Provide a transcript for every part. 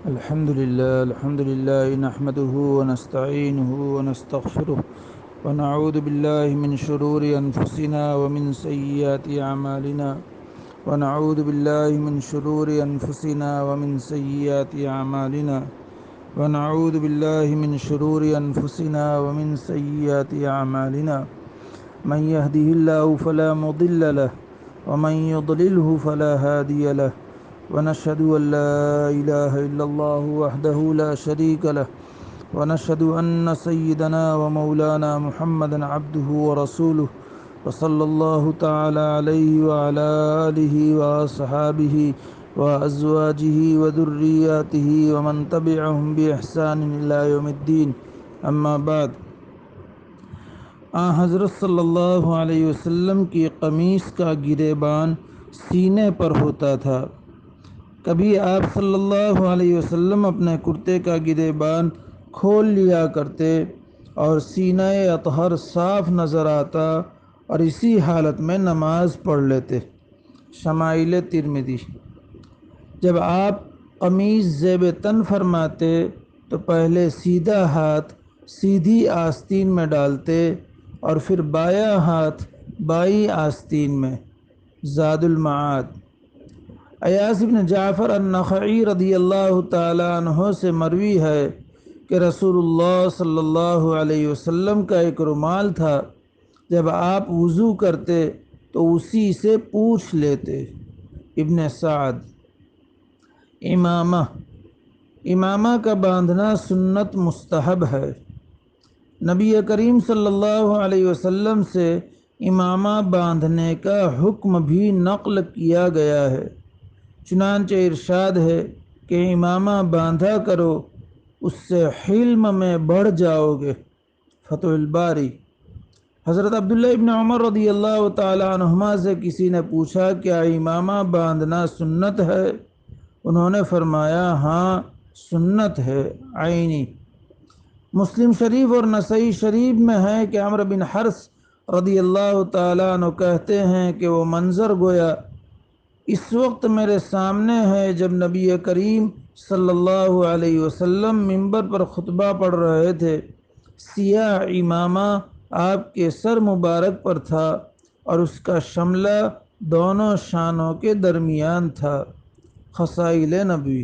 الحمد لله نحمده ونستعينه ونستغفره ونعوذ بالله من شرور أنفسنا ومن سيئات أعمالنا ونعوذ بالله من شرور أنفسنا ومن سيئات أعمالنا ونعوذ بالله من شرور أنفسنا ومن سيئات أعمالنا من يهده الله فلا مضل له ومن يضلله فلا هادي له ونشهد أن لا إله إلا الله وحده لا شريك له ونشهد أن سيدنا ومولانا محمدا عبده ورسوله وصلى الله تعالى عليه وعلى آله وأصحابه وأزواجه وذرياته ومن تبعهم بإحسان إلى يوم الدين أما بعد حضرت صلی اللہ علیہ وسلم کی قمیص کا گریبان سینے پر ہوتا تھا۔ کبھی آپ صلی اللہ علیہ وسلم اپنے کرتے کا گریبان کھول لیا کرتے اور سینہ اطہر صاف نظر آتا اور اسی حالت میں نماز پڑھ لیتے۔ شمائل ترمذی۔ جب آپ قمیص زیب تن فرماتے تو پہلے سیدھا ہاتھ سیدھی آستین میں ڈالتے اور پھر بایاں ہاتھ بائیں آستین میں۔ زاد المعاد۔ ایاس بن جعفر النخعی رضی اللہ تعالی عنہ سے مروی ہے کہ رسول اللہ صلی اللہ علیہ وسلم کا ایک رومال تھا، جب آپ وضو کرتے تو اسی سے پوچھ لیتے۔ ابن سعد۔ امامہ کا باندھنا سنت مستحب ہے۔ نبی کریم صلی اللہ علیہ وسلم سے امامہ باندھنے کا حکم بھی نقل کیا گیا ہے، چنانچہ ارشاد ہے کہ امامہ باندھا کرو، اس سے حلم میں بڑھ جاؤ گے۔ فتح الباری۔ حضرت عبداللہ ابن عمر رضی اللہ تعالی عنہما سے کسی نے پوچھا کیا امامہ باندھنا سنت ہے؟ انہوں نے فرمایا ہاں سنت ہے عینی۔ مسلم شریف اور نسائی شریف میں ہے کہ عمرو بن حرث رضی اللہ تعالیٰ عنہ کہتے ہیں کہ وہ منظر گویا اس وقت میرے سامنے ہے جب نبی کریم صلی اللہ علیہ وسلم منبر پر خطبہ پڑھ رہے تھے۔ سیاہ امامہ آپ کے سر مبارک پر تھا اور اس کا شملہ دونوں شانوں کے درمیان تھا۔ خصائل نبوی۔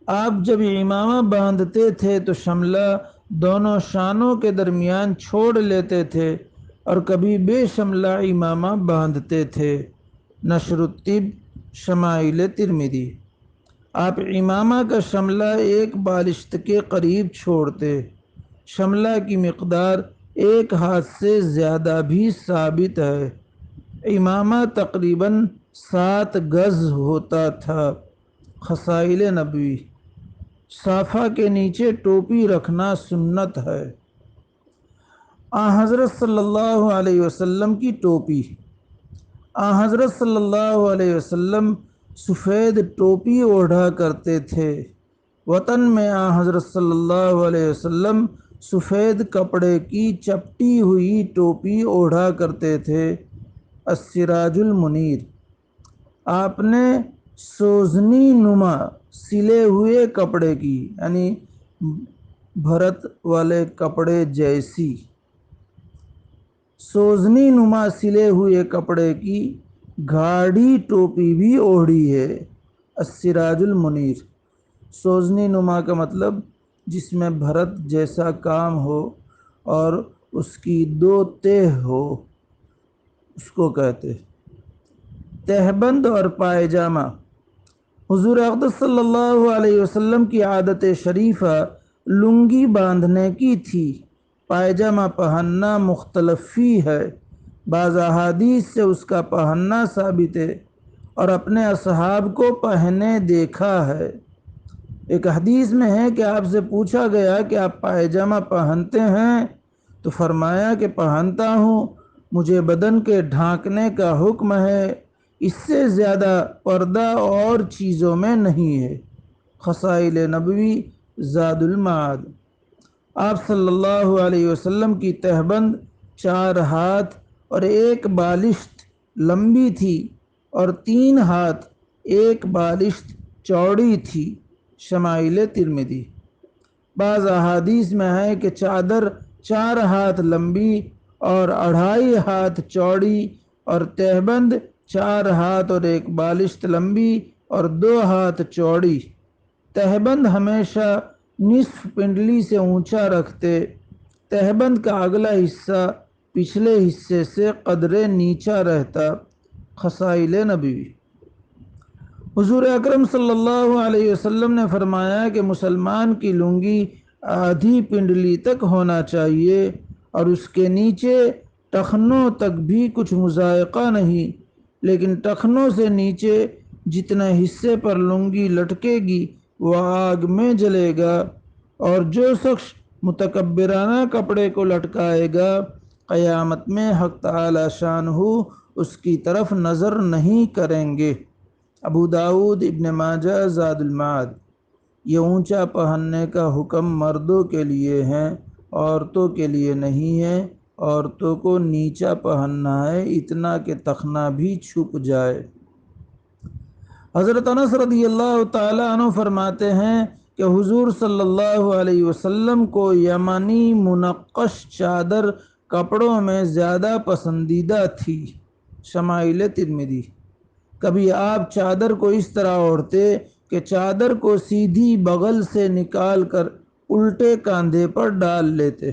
آپ جب امامہ باندھتے تھے تو شملہ دونوں شانوں کے درمیان چھوڑ لیتے تھے اور کبھی بے شملہ امامہ باندھتے تھے۔ نشر الطب۔ شمائل ترمذی۔ آپ امامہ کا شملہ ایک بالشت کے قریب چھوڑتے۔ شملہ کی مقدار ایک ہاتھ سے زیادہ بھی ثابت ہے۔ امامہ تقریباً 7 گز ہوتا تھا۔ خصائل نبوی۔ صافہ کے نیچے ٹوپی رکھنا سنت ہے۔ حضرت صلی اللہ علیہ وسلم کی ٹوپی۔ حضرت صلی اللہ علیہ وسلم سفید ٹوپی اوڑھا کرتے تھے۔ وطن میں حضرت صلی اللہ علیہ وسلم سفید کپڑے کی چپٹی ہوئی ٹوپی اوڑھا کرتے تھے۔ السراج المنیر۔ آپ نے سوزنی نما سلے ہوئے کپڑے کی یعنی بھرت والے کپڑے جیسی سوزنی نما سلے ہوئے کپڑے کی گاڑھی ٹوپی بھی اوڑھی ہے۔ السراج المنیر۔ سوزنی نما کا مطلب جس میں بھرت جیسا کام ہو اور اس کی 2 تہ ہو، اس کو کہتے۔ تہبند اور پائجامہ۔ حضور اقدس صلی اللہ علیہ وسلم کی عادت شریفہ لنگی باندھنے کی تھی۔ پائجامہ پہننا مختلف فی ہے۔ بعض احادیث سے اس کا پہننا ثابت ہے اور اپنے اصحاب کو پہنے دیکھا ہے۔ ایک حدیث میں ہے کہ آپ سے پوچھا گیا کہ آپ پائجامہ پہنتے ہیں تو فرمایا کہ پہنتا ہوں، مجھے بدن کے ڈھانکنے کا حکم ہے، اس سے زیادہ پردہ اور چیزوں میں نہیں ہے۔ خصائل نبوی۔ زاد المعاد۔ آپ صلی اللہ علیہ وسلم کی تہبند 4 ہاتھ اور 1 بالشت لمبی تھی اور 3 ہاتھ 1 بالشت چوڑی تھی۔ شمائل ترمذی۔ بعض احادیث میں ہے کہ چادر 4 ہاتھ لمبی اور 2.5 ہاتھ چوڑی، اور تہبند 4 ہاتھ اور 1 بالشت لمبی اور 2 ہاتھ چوڑی۔ تہبند ہمیشہ نصف پنڈلی سے اونچا رکھتے۔ تہبند کا اگلا حصہ پچھلے حصے سے قدرے نیچا رہتا۔ خصائل نبوی۔ حضور اکرم صلی اللہ علیہ وسلم نے فرمایا کہ مسلمان کی لنگی آدھی پنڈلی تک ہونا چاہیے اور اس کے نیچے ٹخنوں تک بھی کچھ مضائقہ نہیں، لیکن ٹخنوں سے نیچے جتنے حصے پر لنگی لٹکے گی وہ آگ میں جلے گا، اور جو شخص متکبرانہ کپڑے کو لٹکائے گا قیامت میں حق تعالی شانہ اس کی طرف نظر نہیں کریں گے۔ ابو داؤد، ابن ماجہ، زاد المعاد۔ یہ اونچا پہننے کا حکم مردوں کے لیے ہے، عورتوں کے لیے نہیں ہے۔ عورتوں کو نیچا پہننا ہے، اتنا کہ تخنہ بھی چھپ جائے۔ حضرت انس رضی اللہ تعالی عنہ فرماتے ہیں کہ حضور صلی اللہ علیہ وسلم کو یمنی منقش چادر کپڑوں میں زیادہ پسندیدہ تھی۔ شمائل ترمذی۔ کبھی آپ چادر کو اس طرح اوڑھتے کہ چادر کو سیدھی بغل سے نکال کر الٹے کاندھے پر ڈال لیتے۔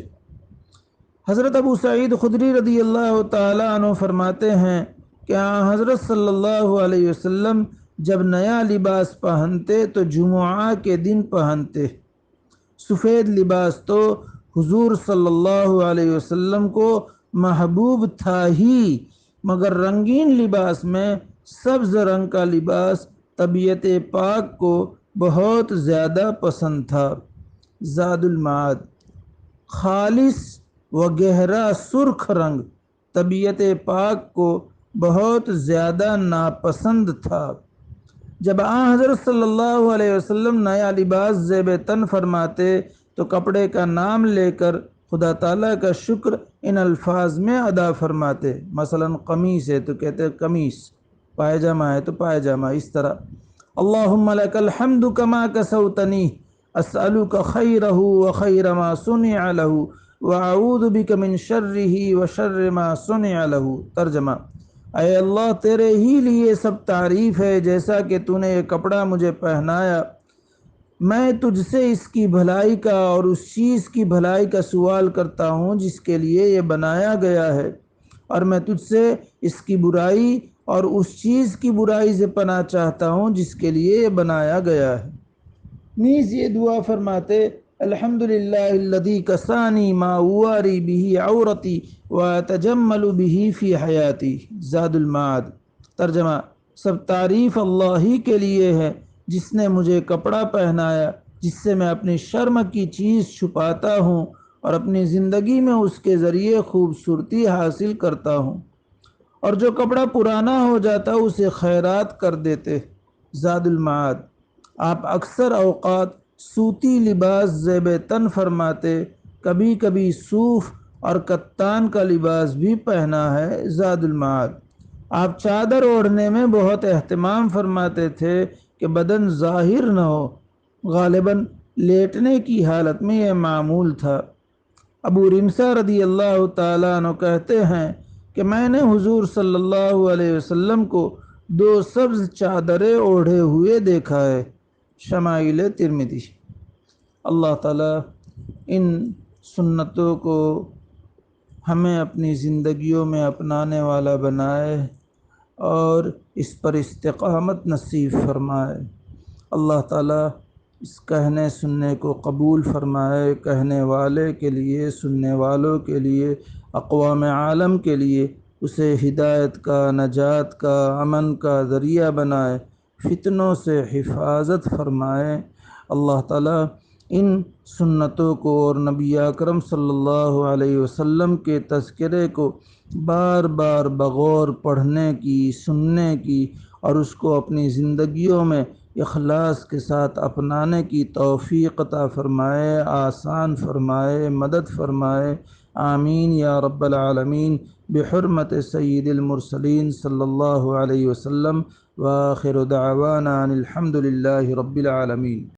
حضرت ابو سعید خدری رضی اللہ تعالی عنہ فرماتے ہیں کہ حضرت صلی اللہ علیہ وسلم جب نیا لباس پہنتے تو جمعہ کے دن پہنتے۔ سفید لباس تو حضور صلی اللہ علیہ وسلم کو محبوب تھا ہی، مگر رنگین لباس میں سبز رنگ کا لباس طبیعت پاک کو بہت زیادہ پسند تھا۔ زاد المعاد۔ خالص و گہرا سرخ رنگ طبیعت پاک کو بہت زیادہ ناپسند تھا۔ جب حضرت صلی اللہ علیہ وسلم نیا لباس زیب تن فرماتے تو کپڑے کا نام لے کر خدا تعالیٰ کا شکر ان الفاظ میں ادا فرماتے۔ مثلا قمیص ہے تو کہتے قمیص، پائجامہ ہے تو پائجامہ، اس طرح اللہم لک الحمد کما کسوتنی اسألک خیرہ وخیر ما صنع لہ واعوذ بک من شرہ وشر ما صنع لہ۔ ترجمہ: اے اللہ تیرے ہی لیے سب تعریف ہے، جیسا کہ تو نے یہ کپڑا مجھے پہنایا، میں تجھ سے اس کی بھلائی کا اور اس چیز کی بھلائی کا سوال کرتا ہوں جس کے لیے یہ بنایا گیا ہے، اور میں تجھ سے اس کی برائی اور اس چیز کی برائی سے پناہ چاہتا ہوں جس کے لیے یہ بنایا گیا ہے۔ نیز یہ دعا فرماتے الحمدللہ الذی کسانی ما اواری بہ عورتی واتجمل بہ فی حیاتی۔ زاد المعاد۔ ترجمہ: سب تعریف اللہ ہی کے لیے ہے جس نے مجھے کپڑا پہنایا جس سے میں اپنی شرم کی چیز چھپاتا ہوں اور اپنی زندگی میں اس کے ذریعے خوبصورتی حاصل کرتا ہوں، اور جو کپڑا پرانا ہو جاتا اسے خیرات کر دیتے۔ زاد المعاد۔ آپ اکثر اوقات سوتی لباس زیب تن فرماتے، کبھی کبھی صوف اور کتان کا لباس بھی پہنا ہے۔ زاد المعاد۔ آپ چادر اوڑھنے میں بہت اہتمام فرماتے تھے کہ بدن ظاہر نہ ہو، غالباً لیٹنے کی حالت میں یہ معمول تھا۔ ابو رمسا رضی اللہ تعالیٰ عنہ کہتے ہیں کہ میں نے حضور صلی اللہ علیہ وسلم کو 2 سبز چادریں اوڑھے ہوئے دیکھا ہے۔ شمائل ترمذی۔ اللہ تعالیٰ ان سنتوں کو ہمیں اپنی زندگیوں میں اپنانے والا بنائے اور اس پر استقامت نصیب فرمائے۔ اللہ تعالیٰ اس کہنے سننے کو قبول فرمائے، کہنے والے کے لیے، سننے والوں کے لیے، اقوام عالم کے لیے اسے ہدایت کا، نجات کا، امن کا ذریعہ بنائے، فتنوں سے حفاظت فرمائے۔ اللہ تعالیٰ ان سنتوں کو اور نبی اکرم صلی اللہ علیہ وسلم کے تذکرے کو بار بار بغور پڑھنے کی، سننے کی اور اس کو اپنی زندگیوں میں اخلاص کے ساتھ اپنانے کی توفیق عطا فرمائے، آسان فرمائے، مدد فرمائے۔ آمین یا رب العالمین، بحرمت سید المرسلین صلی اللہ علیہ وسلم، وآخر دعوانا ان الحمد للہ رب العالمین۔